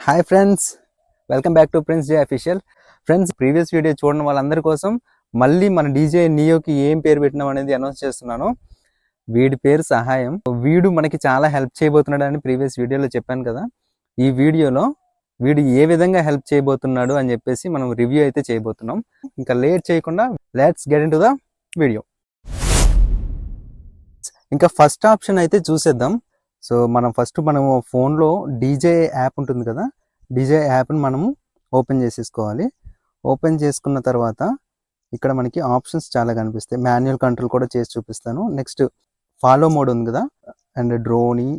Hi friends, welcome back to prince J official. Friends, previous video చూడడం వాళ్ళందరి కోసం మళ్ళీ మన డీజే నియోకి ఏం పేరు పెట్టినాం అనేది అనౌన్స్ చేస్తున్నాను. వీడి పేరు సహాయం. వీడు మనకి చాలా హెల్ప్ చేయబోతున్నాడు అని ప్రీవియస్ వీడియోలో చెప్పాను కదా. ఈ వీడియోలో వీడు ఏ విధంగా హెల్ప్ చేయబోతున్నాడు అని చెప్పేసి మనం రివ్యూ అయితే చేయబోతున్నాం. ఇంకా లేట్ చేయకుండా let's get into the video. ఇంకా ఫస్ట్ ఆప్షన్ అయితే చూసేద్దాం. సో మనం ఫోన్లో డీజే యాప్ ఉంటుంది కదా, డీజే యాప్ని మనము ఓపెన్ చేసేసుకోవాలి. ఓపెన్ చేసుకున్న తర్వాత ఇక్కడ మనకి ఆప్షన్స్ చాలా కనిపిస్తాయి. మాన్యువల్ కంట్రోల్ కూడా చేసి చూపిస్తాను. నెక్స్ట్ ఫాలో మోడ్ ఉంది కదా, and dronie,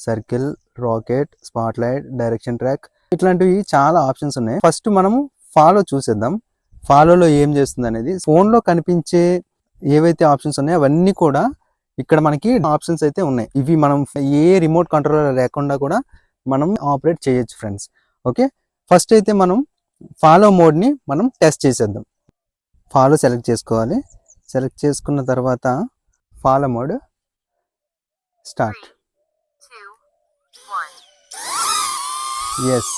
circle, rocket, spotlight, direction track, ఇట్లాంటివి చాలా ఆప్షన్స్ ఉన్నాయి. ఫస్ట్ మనము ఫాలో చూసేద్దాం. ఫాలోలో ఏం చేస్తుంది అనేది. ఫోన్లో కనిపించే ఏవైతే ఆప్షన్స్ ఉన్నాయో అవన్నీ కూడా ఇక్కడ మనకి ఆప్షన్స్ అయితే ఉన్నాయి. ఇవి మనం ఏ రిమోట్ కంట్రోలర్ లేకుండా కూడా మనం ఆపరేట్ చేయొచ్చు ఫ్రెండ్స్. ఓకే, ఫస్ట్ అయితే మనం ఫాలో మోడ్ని మనం టెస్ట్ చేసేద్దాం. ఫాలో సెలెక్ట్ చేసుకోవాలి. సెలెక్ట్ చేసుకున్న తర్వాత ఫాలో మోడ్ స్టార్ట్. ఎస్,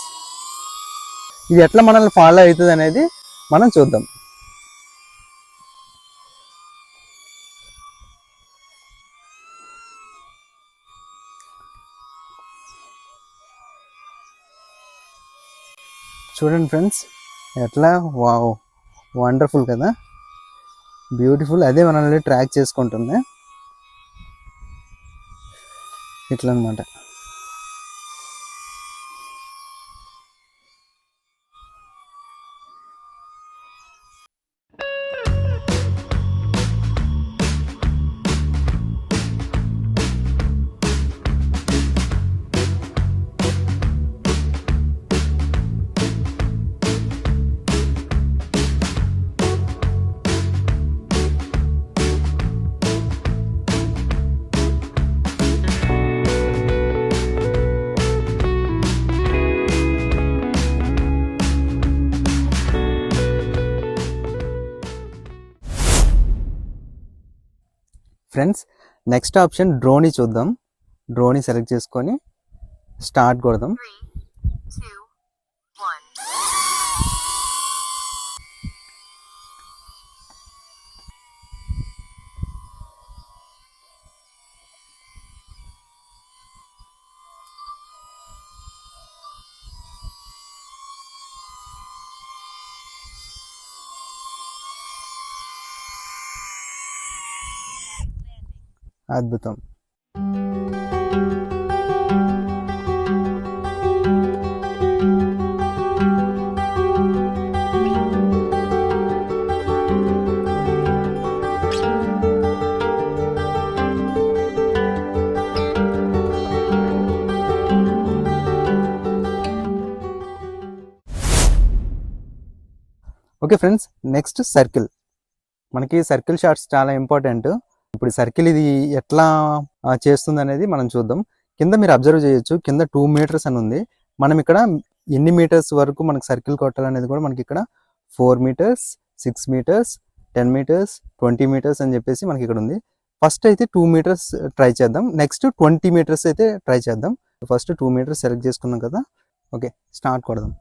ఇది ఎట్లా మనల్ని ఫాలో అవుతుంది అనేది మనం చూద్దాం. చూడండి ఫ్రెండ్స్, ఎట్లా వావ్, వండర్ఫుల్ కదా, బ్యూటిఫుల్. అదే మనల్ని ట్రాక్ చేసుకుంటుంది ఇట్లా అనమాట. ఫ్రెండ్స్, నెక్స్ట్ ఆప్షన్ డ్రోనీ చూద్దాం. డ్రోనీ సెలెక్ట్ చేసుకొని స్టార్ట్ కొడదాం. అద్భుతం. Okay friends, next circle. మనకి సర్కిల్ షాట్స్ చాలా ఇంపార్టెంట్. ఇప్పుడు సర్కిల్ ఇది ఎట్లా చేస్తుంది అనేది మనం చూద్దాం. కింద మీరు అబ్జర్వ్ చేయొచ్చు, కింద 2 మీటర్స్ అని ఉంది. మనం ఇక్కడ ఎన్ని మీటర్స్ వరకు మనకి సర్కిల్ కొట్టాలనేది కూడా మనకి ఇక్కడ 4 మీటర్స్, 6 మీటర్స్, 10 మీటర్స్, 20 మీటర్స్ అని చెప్పేసి మనకి ఇక్కడ ఉంది. ఫస్ట్ అయితే 2 మీటర్స్ ట్రై చేద్దాం. నెక్స్ట్ 20 మీటర్స్ అయితే ట్రై చేద్దాం. ఫస్ట్ 2 మీటర్స్ సెలెక్ట్ చేసుకున్నాం కదా. ఓకే, స్టార్ట్ కొడదాం.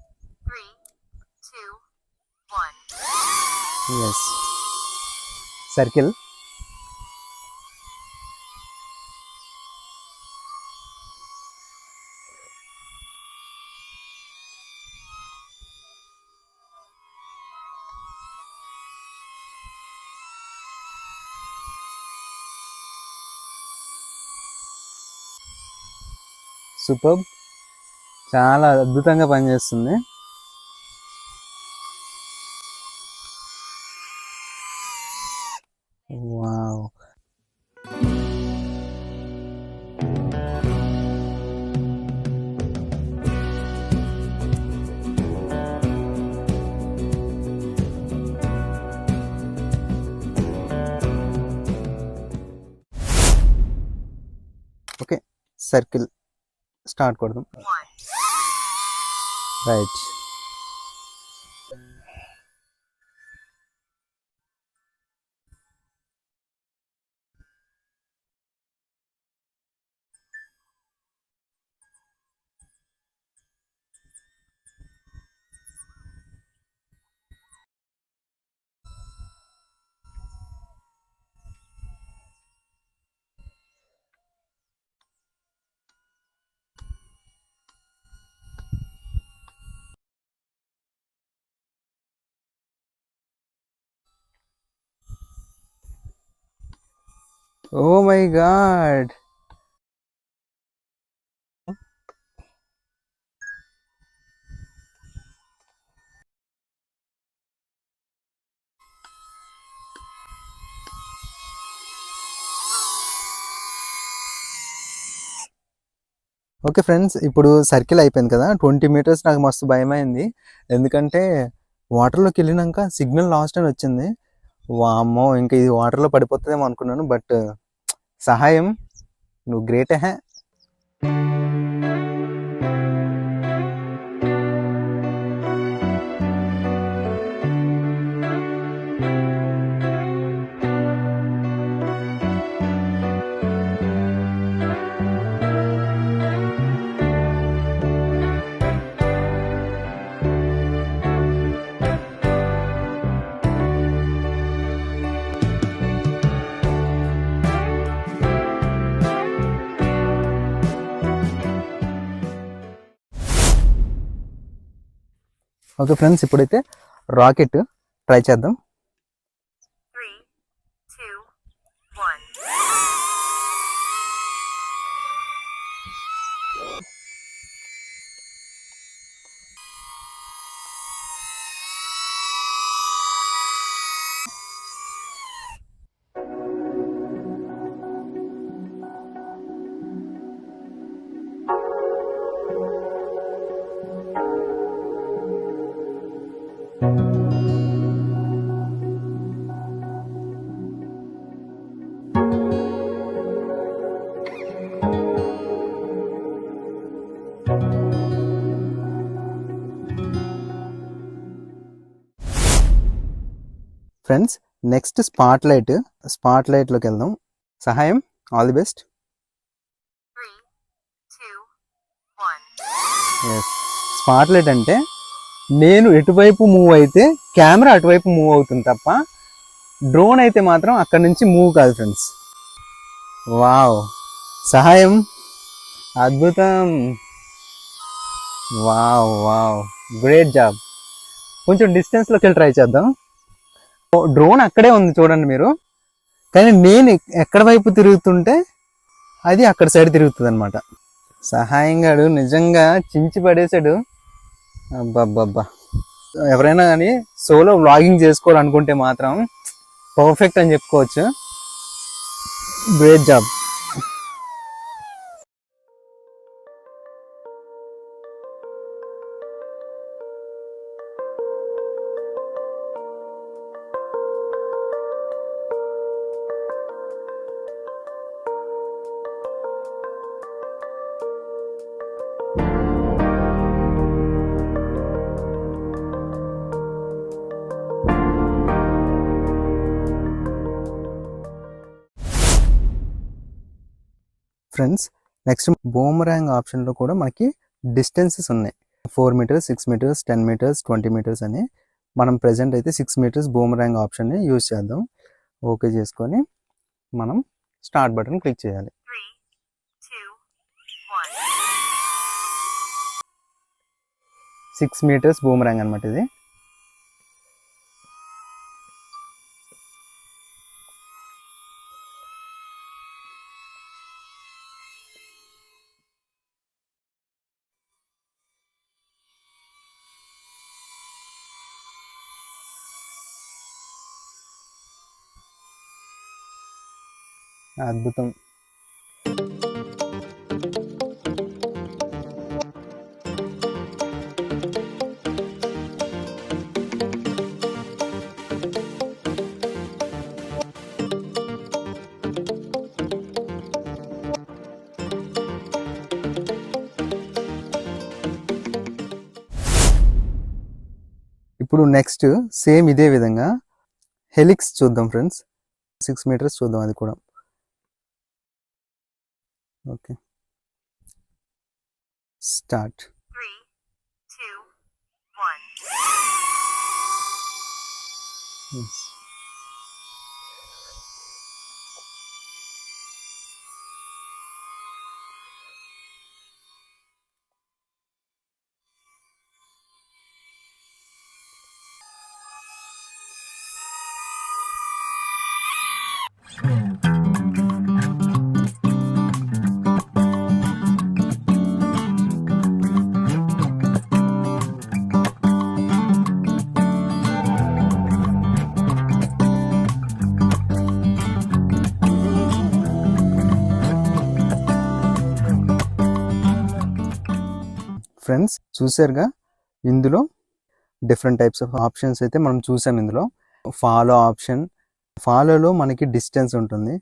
Yes, circle. సూపర్, చాలా అద్భుతంగా పనిచేస్తుంది. వావ్, ఓకే, సర్కిల్ స్టార్ట్ కొడదాం. Right, oh my God. Okay friends, ఇప్పుడు సర్కిల్ అయిపోయింది కదా, 20 మీటర్స్. నాకు మస్తు భయమైంది, ఎందుకంటే వాటర్లోకి వెళ్ళినాక సిగ్నల్ లాస్ట్ అని వచ్చింది. వామ్మో, ఇంకా ఇది వాటర్లో పడిపోతుందేమో అనుకున్నాను. బట్ సహాయం, నువ్వు గ్రేట్ హే. ఓకే ఫ్రెండ్స్, ఇప్పుడైతే రాకెట్ ట్రై చేద్దాం. 3, 2, 1. ఫ్రెండ్స్, నెక్స్ట్ స్పాట్ లైట్లోకి వెళ్దాం. సహాయం, all the best. 3, 2, 1. Yes, spotlight అంటే నేను ఎటువైపు మూవ్ అయితే కెమెరా అటువైపు మూవ్ అవుతుంది తప్ప డ్రోన్ అయితే మాత్రం అక్కడ నుంచి మూవ్ కాదు ఫ్రెండ్స్. వావ్, సహాయం అద్భుతం. Wow wow, great job. కొంచెం డిస్టెన్స్లోకి వెళ్ళి ట్రై చేద్దాం. డ్రోన్ అక్కడే ఉంది చూడండి మీరు, కానీ నేను ఎక్కడ వైపు తిరుగుతుంటే అది అక్కడ సైడ్ తిరుగుతుంది అనమాట. సహాయంగాడు నిజంగా చించి పడేశాడు. అబ్బబ్బబ్బా, ఎవరైనా కానీ సోలో వ్లాగింగ్ చేసుకోవాలనుకుంటే మాత్రం పర్ఫెక్ట్ అని చెప్పుకోవచ్చు. Great job. Friends, next boomerang ఆప్షన్లో కూడా మనకి డిస్టెన్సెస్ ఉన్నాయి. 4 మీటర్స్, 6 మీటర్స్, 10 మీటర్స్, 20 మీటర్స్ అని. మనం ప్రెజెంట్ అయితే 6 మీటర్స్ బూమరాంగ్ ఆప్షన్ని యూజ్ చేద్దాం. ఓకే చేసుకొని మనం స్టార్ట్ బటన్ క్లిక్ చేయాలి. 3, 2, 1. 6 మీటర్స్ బూమరాంగ్ అనమాట ఇది. అద్భుతం. ఇప్పుడు నెక్స్ట్ సేమ్ ఇదే విధంగా హెలిక్స్ చూద్దాం ఫ్రెండ్స్. 6 మీటర్స్ చూద్దాం అది కూడా. Okay, start. 3, 2, 1. ఫ్రెండ్స్ చూసారుగా, ఇందులో డిఫరెంట్ టైప్స్ ఆఫ్ ఆప్షన్స్ అయితే మనం చూసాం. ఇందులో ఫాలో ఆప్షన్, ఫాలోలో మనకి డిస్టెన్స్ ఉంటుంది.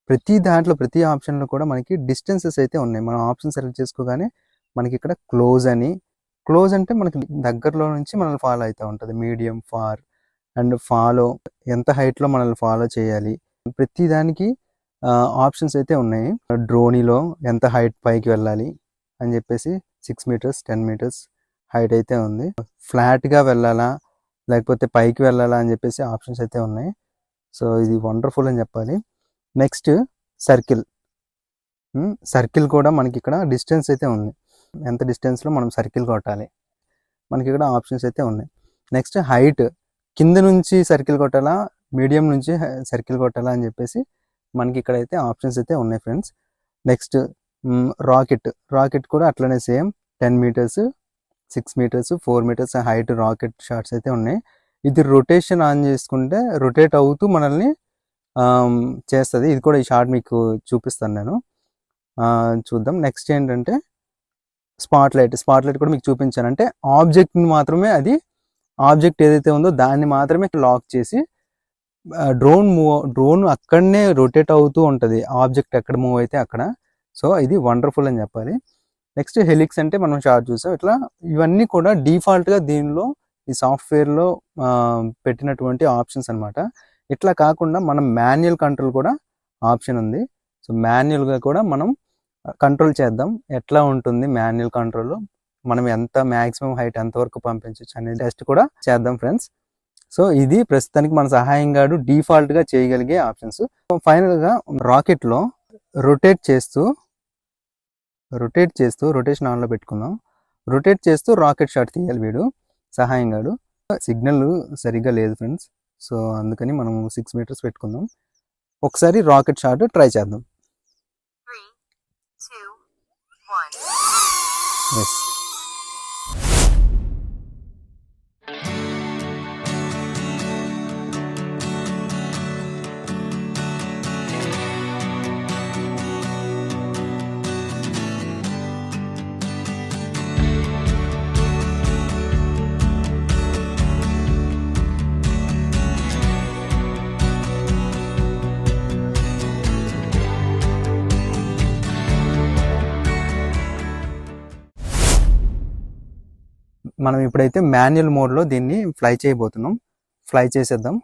ప్రతి ఆప్షన్లో కూడా మనకి డిస్టెన్సెస్ అయితే ఉన్నాయి. మనం ఆప్షన్ సెలెక్ట్ చేసుకోగానే మనకి ఇక్కడ క్లోజ్ అని, క్లోజ్ అంటే మనకి దగ్గరలో నుంచి మనల్ని ఫాలో అవుతూ ఉంటుంది. మీడియం, ఫార్ అండ్ ఫాలో, ఎంత హైట్లో మనల్ని ఫాలో చేయాలి, ప్రతి దానికి ఆప్షన్స్ అయితే ఉన్నాయి. డ్రోనీలో ఎంత హైట్ పైకి వెళ్ళాలి అని చెప్పేసి 6 మీటర్స్ 10 మీటర్స్ హైట్ అయితే ఉంది. ఫ్లాట్గా వెళ్ళాలా లేకపోతే పైకి వెళ్ళాలా అని చెప్పేసి ఆప్షన్స్ అయితే ఉన్నాయి. సో ఇది వండర్ఫుల్ అని చెప్పాలి. నెక్స్ట్ సర్కిల్, సర్కిల్ కూడా మనకి ఇక్కడ డిస్టెన్స్ అయితే ఉంది. ఎంత డిస్టెన్స్లో మనం సర్కిల్ కొట్టాలి మనకి ఇక్కడ ఆప్షన్స్ అయితే ఉన్నాయి. నెక్స్ట్ హైట్, కింద నుంచి సర్కిల్ కొట్టాలా, మీడియం నుంచి సర్కిల్ కొట్టాలా అని చెప్పేసి మనకి ఇక్కడ అయితే ఆప్షన్స్ అయితే ఉన్నాయి ఫ్రెండ్స్. నెక్స్ట్ రాకెట్ కూడా అట్లనే same 10 metres 6 metres 4 metres height rocket shots అయితే ఉన్నాయి. ఇది రొటేషన్ ఆన్ చేసుకుంటే రొటేట్ అవుతూ మనల్ని చేస్తుంది. ఇది కూడా ఈ షార్ట్ మీకు చూపిస్తాను నేను, చూద్దాం. నెక్స్ట్ ఏంటంటే స్పాట్ లైట్ కూడా మీకు చూపించాను. అంటే ఆబ్జెక్ట్ని మాత్రమే, అది ఆబ్జెక్ట్ ఏదైతే ఉందో దాన్ని మాత్రమే లాక్ చేసి డ్రోన్ అక్కడనే రొటేట్ అవుతూ ఉంటుంది, ఆబ్జెక్ట్ ఎక్కడ మూవ్ అయితే అక్కడ. సో ఇది వండర్ఫుల్ అని చెప్పాలి. నెక్స్ట్ హెలిక్స్ అంటే మనం షార్ట్ చూసాం. ఇట్లా ఇవన్నీ కూడా డిఫాల్ట్గా దీనిలో ఈ సాఫ్ట్వేర్లో పెట్టినటువంటి ఆప్షన్స్ అనమాట. ఇట్లా కాకుండా మనం మాన్యువల్ కంట్రోల్ కూడా ఆప్షన్ ఉంది. సో మాన్యువల్గా కూడా మనం కంట్రోల్ చేద్దాం. ఎట్లా ఉంటుంది మాన్యువల్ కంట్రోల్, మనం ఎంత మ్యాక్సిమం హైట్ ఎంతవరకు పంపించవచ్చు అనేది టెస్ట్ కూడా చేద్దాం ఫ్రెండ్స్. సో ఇది ప్రస్తుతానికి మన సహాయంగా డిఫాల్ట్గా చేయగలిగే ఆప్షన్స్. ఫైనల్గా రాకెట్లో రొటేట్ చేస్తూ రొటేషన్ ఆన్లో పెట్టుకుందాం. రొటేట్ చేస్తూ రాకెట్ షాట్ తీయాలి వీడు సహాయంగాడు. సిగ్నల్ సరిగ్గా లేదు ఫ్రెండ్స్, సో అందుకని మనం 6 మీటర్స్ పెట్టుకుందాం. ఒకసారి రాకెట్ షాట్ ట్రై చేద్దాం. 3, 2, 1. ఎస్, మనం ఇప్పుడైతే మాన్యువల్ మోడ్లో దీన్ని ఫ్లై చేయబోతున్నాం. ఫ్లై చేసేద్దాం.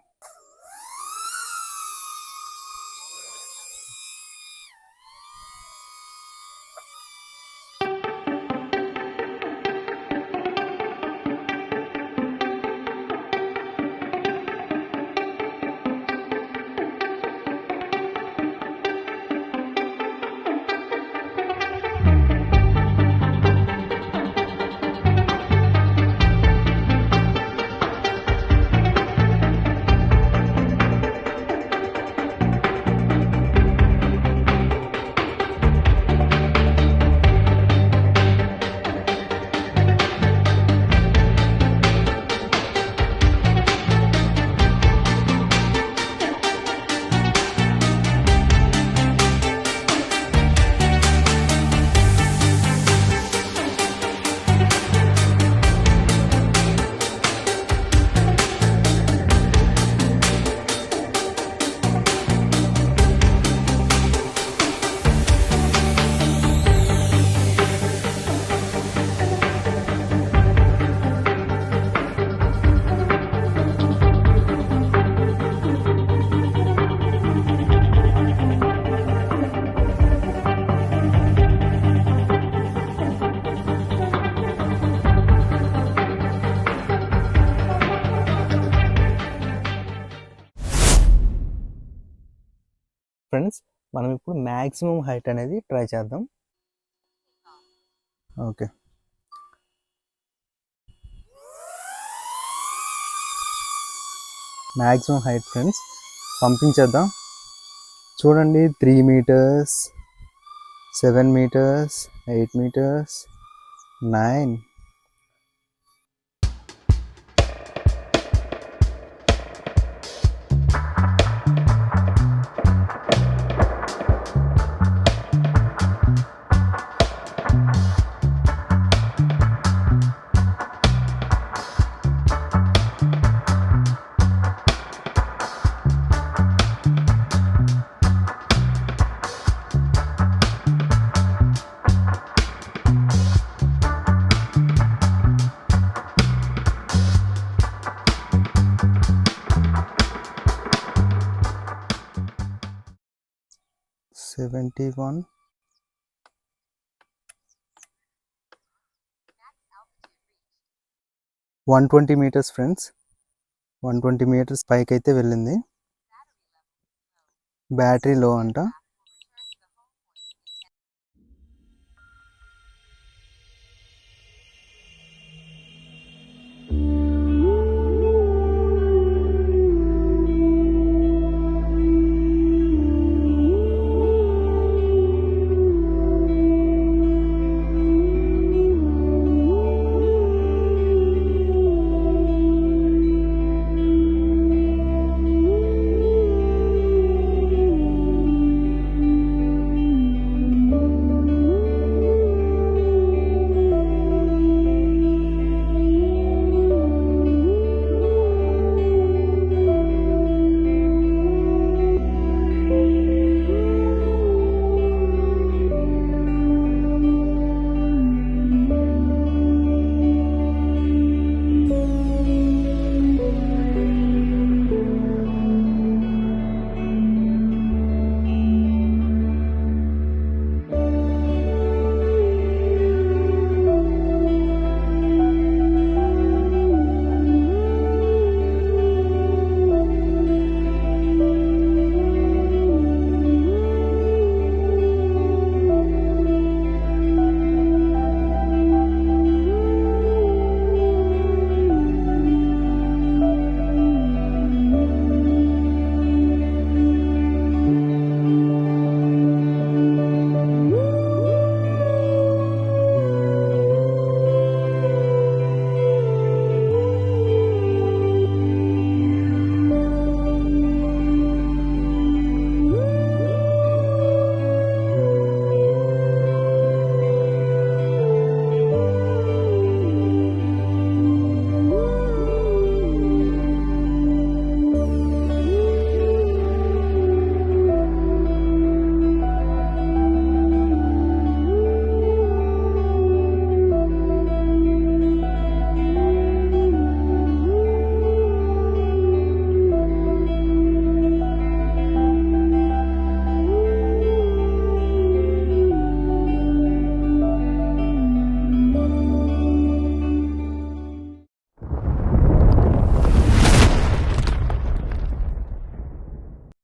ఫ్రెండ్స్ మనం ఇప్పుడు మ్యాక్సిమం హైట్ అనేది ట్రై చేద్దాం. ఓకే, మ్యాక్సిమం హైట్ ఫ్రెండ్స్ పంపించేద్దాం. చూడండి, 3 meters 7 meters, 8 meters, 9. 21. 120 meters friends, 120 meters పైకి అయితే వెళ్ళింది. బ్యాటరీ లో అంట.